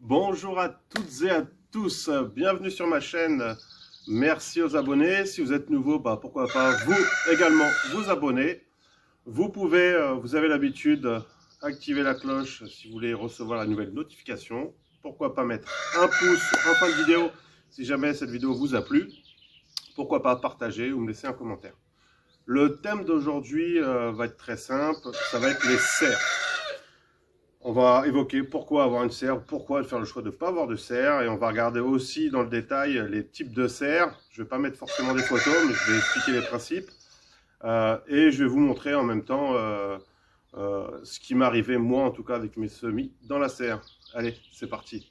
Bonjour à toutes et à tous, bienvenue sur ma chaîne, merci aux abonnés. Si vous êtes nouveau, pourquoi pas vous également vous abonner. Vous pouvez, vous avez l'habitude, activer la cloche si vous voulez recevoir la nouvelle notification. Pourquoi pas mettre un pouce en fin de vidéo si jamais cette vidéo vous a plu. Pourquoi pas partager ou me laisser un commentaire. Le thème d'aujourd'hui va être très simple, ça va être les serres. On va évoquer pourquoi avoir une serre, pourquoi faire le choix de ne pas avoir de serre, et on va regarder aussi dans le détail les types de serres. Je ne vais pas mettre forcément des photos, mais je vais expliquer les principes. Et je vais vous montrer en même temps ce qui m'est arrivé, moi en tout cas, avec mes semis dans la serre. Allez, c'est parti.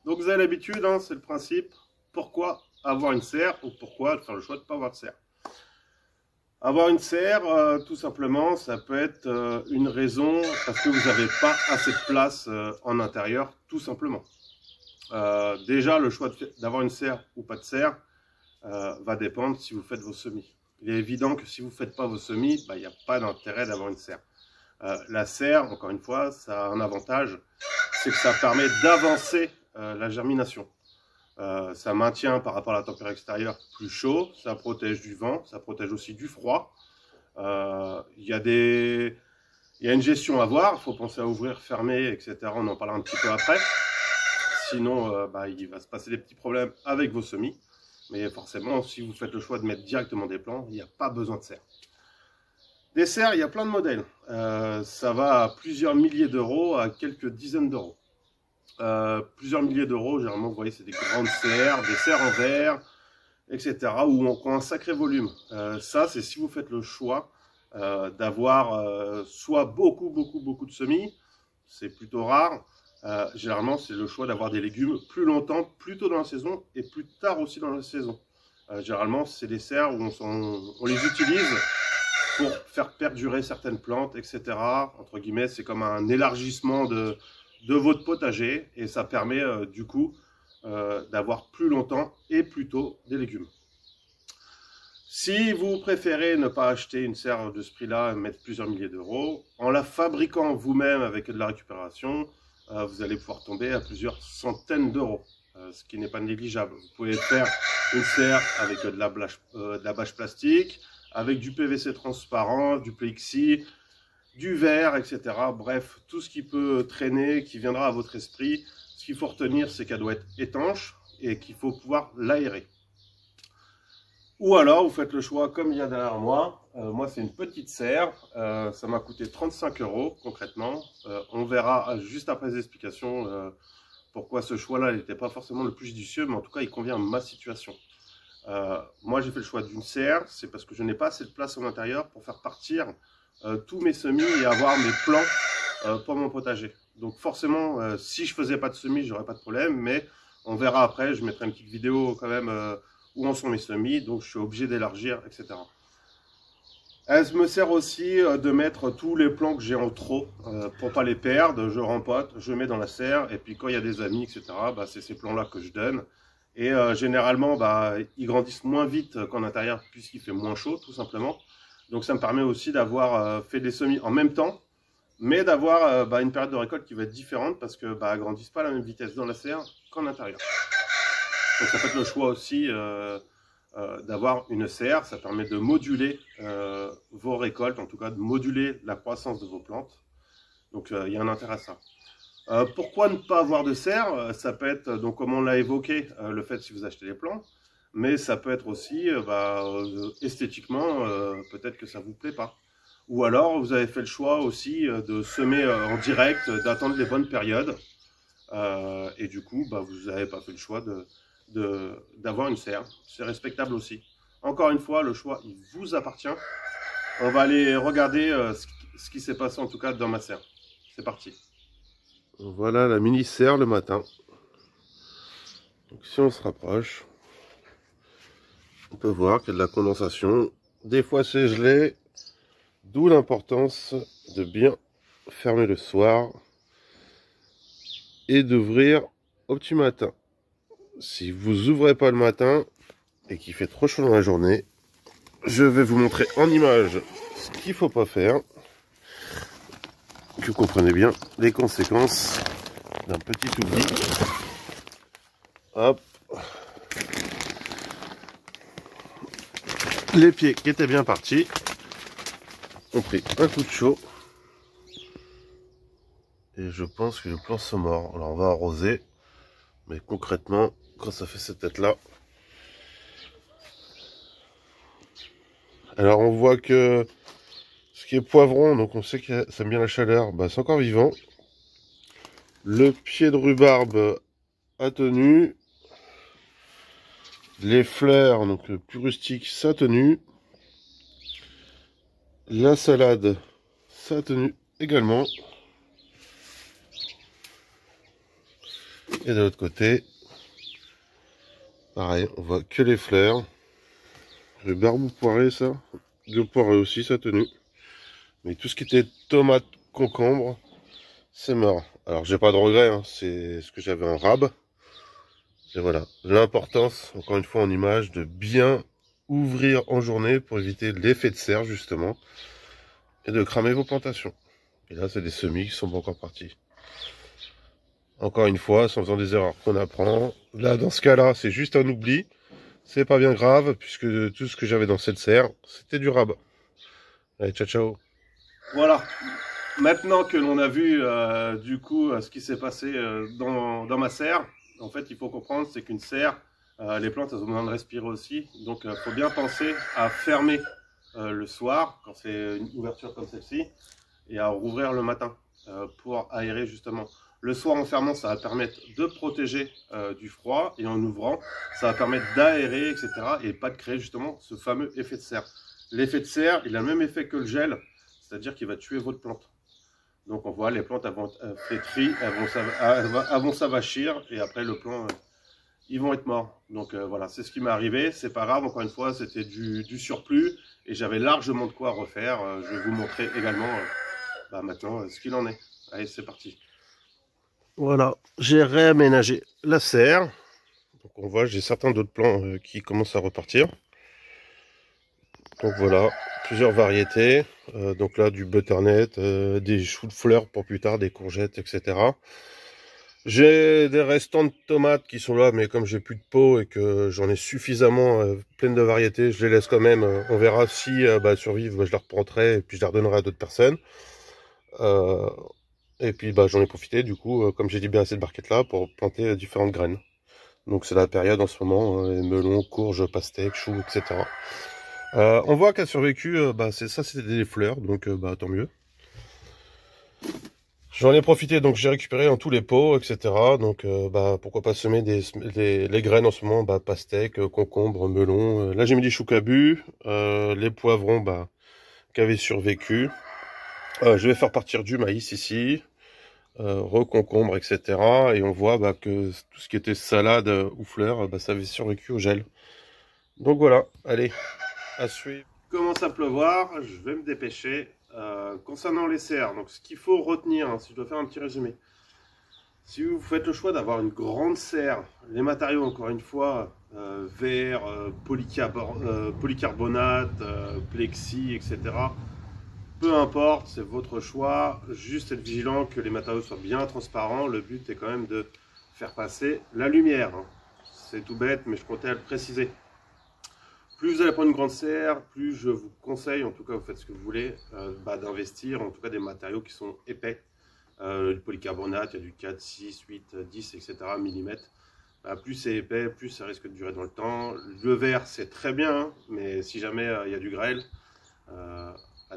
Donc vous avez l'habitude, hein, c'est le principe. Pourquoi avoir une serre ou pourquoi faire le choix de ne pas avoir de serre? Avoir une serre, tout simplement, ça peut être une raison parce que vous n'avez pas assez de place en intérieur, tout simplement. Déjà, le choix d'avoir une serre ou pas de serre va dépendre si vous faites vos semis. Il est évident que si vous ne faites pas vos semis, il n'y a pas d'intérêt d'avoir une serre. La serre, encore une fois, ça a un avantage, c'est que ça permet d'avancer la germination. Ça maintient par rapport à la température extérieure plus chaud, ça protège du vent, ça protège aussi du froid. Il y a une gestion à voir, il faut penser à ouvrir, fermer, etc. On en parlera un petit peu après. Sinon, il va se passer des petits problèmes avec vos semis. Mais forcément, si vous faites le choix de mettre directement des plants, il n'y a pas besoin de serre. Des serres, il y a plein de modèles. Ça va à plusieurs milliers d'euros, à quelques dizaines d'euros. Plusieurs milliers d'euros, généralement, vous voyez, c'est des grandes serres, des serres en verre, etc., où on prend un sacré volume. Ça, c'est si vous faites le choix d'avoir soit beaucoup de semis, c'est plutôt rare. Généralement, c'est le choix d'avoir des légumes plus longtemps, plus tôt dans la saison et plus tard aussi dans la saison. Généralement, c'est des serres où on les utilise pour faire perdurer certaines plantes, etc. Entre guillemets, c'est comme un élargissement de votre potager et ça permet du coup d'avoir plus longtemps et plus tôt des légumes. Si vous préférez ne pas acheter une serre de ce prix-là, mettre plusieurs milliers d'euros, en la fabriquant vous-même avec de la récupération, vous allez pouvoir tomber à plusieurs centaines d'euros, ce qui n'est pas négligeable. Vous pouvez faire une serre avec de la bâche plastique, avec du PVC transparent, du PXI, du verre, etc. Bref, tout ce qui peut traîner, qui viendra à votre esprit. Ce qu'il faut retenir, c'est qu'elle doit être étanche et qu'il faut pouvoir l'aérer. Ou alors, vous faites le choix comme il y a derrière moi. Moi, c'est une petite serre. Ça m'a coûté 35 € concrètement. On verra juste après les explications pourquoi ce choix-là n'était pas forcément le plus judicieux, mais en tout cas, il convient à ma situation. Moi, j'ai fait le choix d'une serre. C'est parce que je n'ai pas assez de place à l'intérieur pour faire partir tous mes semis et avoir mes plants pour mon potager. Donc forcément, si je faisais pas de semis, j'aurais pas de problème, mais on verra après, je mettrai une petite vidéo quand même où en sont mes semis, donc je suis obligé d'élargir, etc. Elle me sert aussi de mettre tous les plants que j'ai en trop pour pas les perdre, je rempote, je mets dans la serre, et puis quand il y a des amis, etc., c'est ces plants-là que je donne. Et généralement, ils grandissent moins vite qu'en intérieur puisqu'il fait moins chaud, tout simplement. Donc ça me permet aussi d'avoir fait des semis en même temps, mais d'avoir une période de récolte qui va être différente parce que elles grandissent pas à la même vitesse dans la serre qu'en intérieur. Donc ça peut être le choix aussi d'avoir une serre, ça permet de moduler vos récoltes, en tout cas de moduler la croissance de vos plantes. Donc il y a un intérêt à ça. Pourquoi ne pas avoir de serre? Ça peut être, donc comme on l'a évoqué, le fait si vous achetez des plants, mais ça peut être aussi esthétiquement, peut-être que ça ne vous plaît pas. Ou alors vous avez fait le choix aussi de semer en direct, d'attendre les bonnes périodes, et du coup vous n'avez pas fait le choix d'avoir une serre. C'est respectable aussi. Encore une fois, le choix il vous appartient. On va aller regarder ce qui s'est passé en tout cas dans ma serre. C'est parti. Voilà la mini serre le matin. Donc si on se rapproche, on peut voir qu'il y a de la condensation. Des fois c'est gelé, d'où l'importance de bien fermer le soir et d'ouvrir au petit matin. Si vous ouvrez pas le matin et qu'il fait trop chaud dans la journée, je vais vous montrer en image ce qu'il faut pas faire, que vous comprenez bien les conséquences d'un petit oubli. Hop, les pieds qui étaient bien partis ont pris un coup de chaud et je pense que les plants sont morts. Alors on va arroser, mais concrètement quand ça fait cette tête là, alors on voit que ce qui est poivron, donc on sait que ça aime bien la chaleur, bah, c'est encore vivant. Le pied de rhubarbe a tenu, les fleurs donc plus rustiques ça a tenu, la salade ça a tenu également. Et de l'autre côté, pareil, on voit que les fleurs. Le barbou poiré, ça. Le poiré aussi, ça a tenu. Mais tout ce qui était tomate, concombre, c'est mort. Alors, j'ai pas de regret, hein, c'est ce que j'avais en rab. Et voilà, l'importance, encore une fois en image, de bien ouvrir en journée pour éviter l'effet de serre, justement. Et de cramer vos plantations. Et là, c'est des semis qui sont pas encore partis. Encore une fois, c'est en faisant des erreurs qu'on apprend. Là, dans ce cas-là, c'est juste un oubli. C'est pas bien grave, puisque tout ce que j'avais dans cette serre, c'était du rab. Allez, ciao, ciao. Voilà. Maintenant que l'on a vu, du coup, ce qui s'est passé dans ma serre, en fait, il faut comprendre, c'est qu'une serre, les plantes, elles ont besoin de respirer aussi. Donc, il faut bien penser à fermer le soir, quand c'est une ouverture comme celle-ci, et à rouvrir le matin pour aérer, justement. Le soir en fermant, ça va permettre de protéger du froid, et en ouvrant, ça va permettre d'aérer, etc. et pas de créer justement ce fameux effet de serre. L'effet de serre, il a le même effet que le gel, c'est-à-dire qu'il va tuer votre plante. Donc on voit les plantes elles vont être flétries, elles vont s'avachir, et après le plant, ils vont être morts. Donc voilà, c'est ce qui m'est arrivé, c'est pas grave, encore une fois, c'était du surplus, et j'avais largement de quoi refaire. Je vais vous montrer également maintenant ce qu'il en est. Allez, c'est parti. Voilà, j'ai réaménagé la serre. Donc on voit, j'ai certains d'autres plants qui commencent à repartir. Donc voilà, plusieurs variétés. Donc là, du butternut, des choux de fleurs pour plus tard, des courgettes, etc. J'ai des restants de tomates qui sont là, mais comme j'ai plus de pot et que j'en ai suffisamment plein de variétés, je les laisse quand même. On verra si survivent, je les reprendrai et puis je les redonnerai à d'autres personnes. Et puis j'en ai profité du coup, comme j'ai libéré cette barquette là, pour planter différentes graines. Donc c'est la période en ce moment, les melons, courges, pastèques, choux, etc. On voit qu'elle a survécu, c'était des fleurs, donc tant mieux. J'en ai profité, donc j'ai récupéré dans tous les pots, etc. Donc pourquoi pas semer les graines en ce moment, pastèques, concombres, melons. Là j'ai mis des choux cabus, les poivrons qui avaient survécu. Je vais faire partir du maïs ici. Reconcombre, etc. Et on voit que tout ce qui était salade ou fleurs, ça avait survécu au gel. Donc voilà, allez, à suivre. Il commence à pleuvoir, je vais me dépêcher. Concernant les serres, donc ce qu'il faut retenir, hein, si je dois faire un petit résumé, si vous faites le choix d'avoir une grande serre, les matériaux, encore une fois, verre, polycarbonate, plexi, etc. Peu importe, c'est votre choix, juste être vigilant que les matériaux soient bien transparents. Le but est quand même de faire passer la lumière. C'est tout bête, mais je comptais à le préciser. Plus vous allez prendre une grande serre, plus je vous conseille, en tout cas vous faites ce que vous voulez, d'investir en tout cas des matériaux qui sont épais. Du polycarbonate, il y a du 4, 6, 8, 10, etc. millimètres. Plus c'est épais, plus ça risque de durer dans le temps. Le verre c'est très bien, hein, mais si jamais il y a du grêle,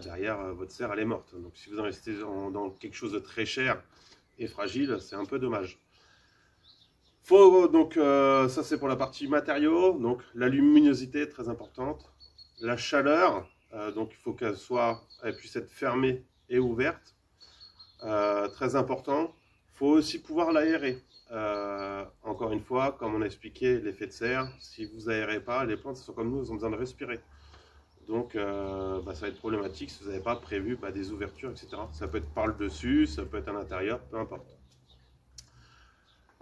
derrière votre serre elle est morte. Donc si vous investissez dans quelque chose de très cher et fragile, c'est un peu dommage. Donc ça c'est pour la partie matériaux. Donc la luminosité très importante, la chaleur, donc il faut qu'elle puisse être fermée et ouverte, très important. Il faut aussi pouvoir l'aérer. Encore une fois, comme on a expliqué l'effet de serre, si vous aérez pas, les plantes sont comme nous, elles ont besoin de respirer. Donc ça va être problématique si vous n'avez pas prévu des ouvertures, etc. Ça peut être par le dessus, ça peut être à l'intérieur, peu importe.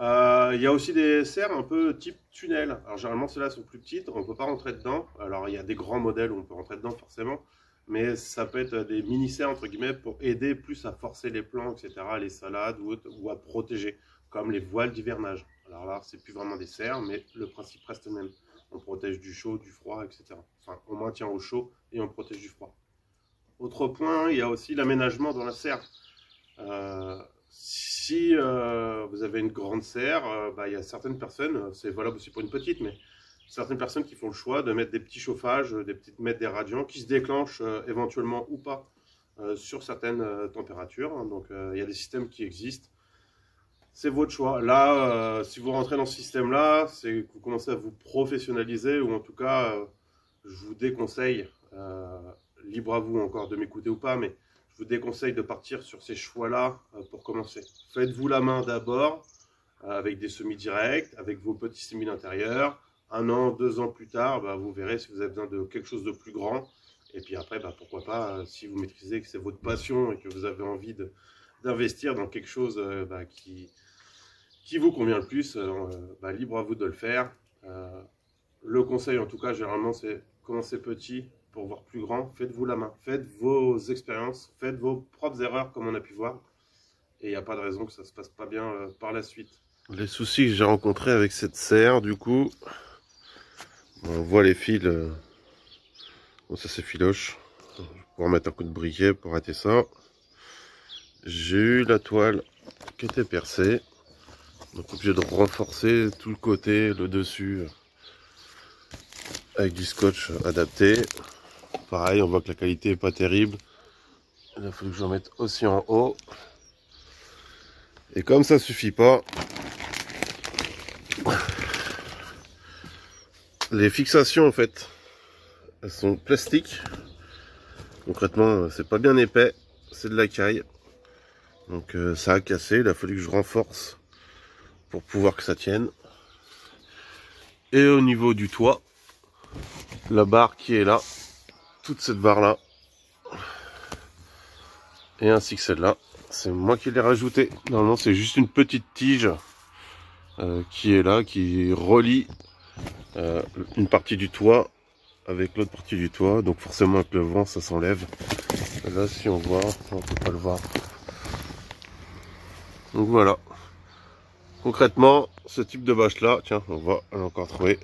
Il y a aussi des serres un peu type tunnel. Alors généralement celles-là sont plus petites, on ne peut pas rentrer dedans. Alors il y a des grands modèles où on peut rentrer dedans forcément, mais ça peut être des mini-serres entre guillemets pour aider plus à forcer les plants, etc., les salades ou à protéger, comme les voiles d'hivernage. Alors là c'est plus vraiment des serres, mais le principe reste le même. On protège du chaud, du froid, etc. Enfin on maintient au chaud et on protège du froid. Autre point, il y a aussi l'aménagement dans la serre. Si vous avez une grande serre, il y a certaines personnes, c'est valable aussi pour une petite, mais certaines personnes qui font le choix de mettre des petits chauffages, mettre des radiants qui se déclenchent éventuellement ou pas sur certaines températures. Donc il y a des systèmes qui existent. C'est votre choix. Là, si vous rentrez dans ce système-là, c'est que vous commencez à vous professionnaliser, ou en tout cas, je vous déconseille, libre à vous encore de m'écouter ou pas, mais je vous déconseille de partir sur ces choix-là pour commencer. Faites-vous la main d'abord, avec des semis directs, avec vos petits semis d'intérieur. 1 an, 2 ans plus tard, vous verrez si vous avez besoin de quelque chose de plus grand. Et puis après, pourquoi pas, si vous maîtrisez que c'est votre passion et que vous avez envie d'investir dans quelque chose qui vous convient le plus, libre à vous de le faire. Le conseil en tout cas généralement c'est commencer petit pour voir plus grand, faites-vous la main, faites vos expériences, faites vos propres erreurs comme on a pu voir, et il n'y a pas de raison que ça se passe pas bien par la suite. Les soucis que j'ai rencontrés avec cette serre, du coup, on voit les fils, bon, ça c'est filoche, je vais pouvoir mettre un coup de briquet pour arrêter ça. J'ai eu la toile qui était percée, donc obligé de renforcer tout le côté, le dessus, avec du scotch adapté. Pareil, on voit que la qualité est pas terrible. Il a fallu que j'en mette aussi en haut. Et comme ça suffit pas, les fixations en fait, elles sont plastiques. Concrètement, c'est pas bien épais, c'est de la caille. Donc ça a cassé, il a fallu que je renforce pour pouvoir que ça tienne. Et au niveau du toit, la barre qui est là, toute cette barre là, et ainsi que celle-là, c'est moi qui l'ai rajouté. Normalement c'est juste une petite tige qui est là, qui relie une partie du toit avec l'autre partie du toit. Donc forcément avec le vent ça s'enlève. Là si on voit, on peut pas le voir. Donc voilà. Concrètement, ce type de bâche là, tiens, on voit, elle a encore trouvé.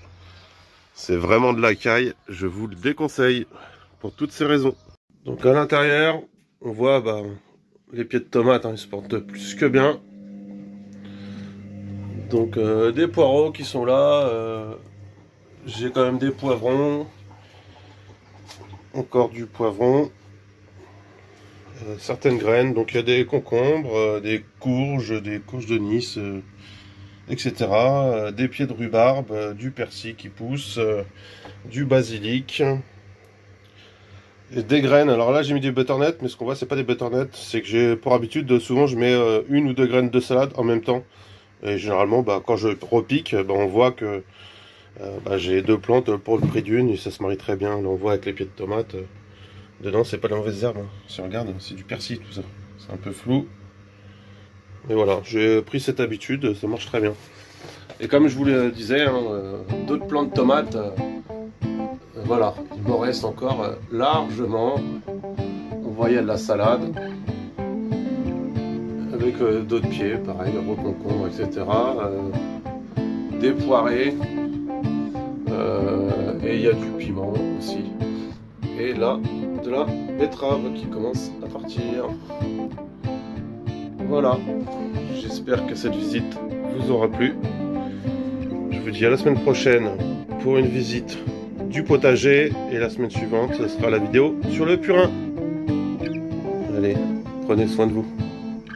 C'est vraiment de la caille, je vous le déconseille pour toutes ces raisons. Donc à l'intérieur, on voit les pieds de tomates, ils se portent plus que bien. Donc des poireaux qui sont là, j'ai quand même des poivrons, encore du poivron, certaines graines, donc il y a des concombres, des courges de Nice, etc. Des pieds de rhubarbe, du persil qui pousse, du basilic, et des graines. Alors là j'ai mis des butternuts, mais ce qu'on voit c'est pas des butternuts, c'est que j'ai pour habitude, souvent je mets 1 ou 2 graines de salade en même temps. Et généralement quand je repique, on voit que j'ai 2 plantes pour le prix d'une et ça se marie très bien. Là on voit avec les pieds de tomates, dedans c'est pas de la mauvaise herbe, si on regarde c'est du persil tout ça, c'est un peu flou. Et voilà, j'ai pris cette habitude, ça marche très bien. Et comme je vous le disais, d'autres plants de tomates, voilà, il m'en reste encore largement. On voit il y a de la salade, avec d'autres pieds, pareil, reconcombre, etc. Des poirées, et il y a du piment aussi. Et là, de la betterave qui commence à partir. Voilà, j'espère que cette visite vous aura plu. Je vous dis à la semaine prochaine pour une visite du potager, et la semaine suivante ce sera la vidéo sur le purin. Allez, prenez soin de vous.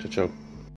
Ciao ciao.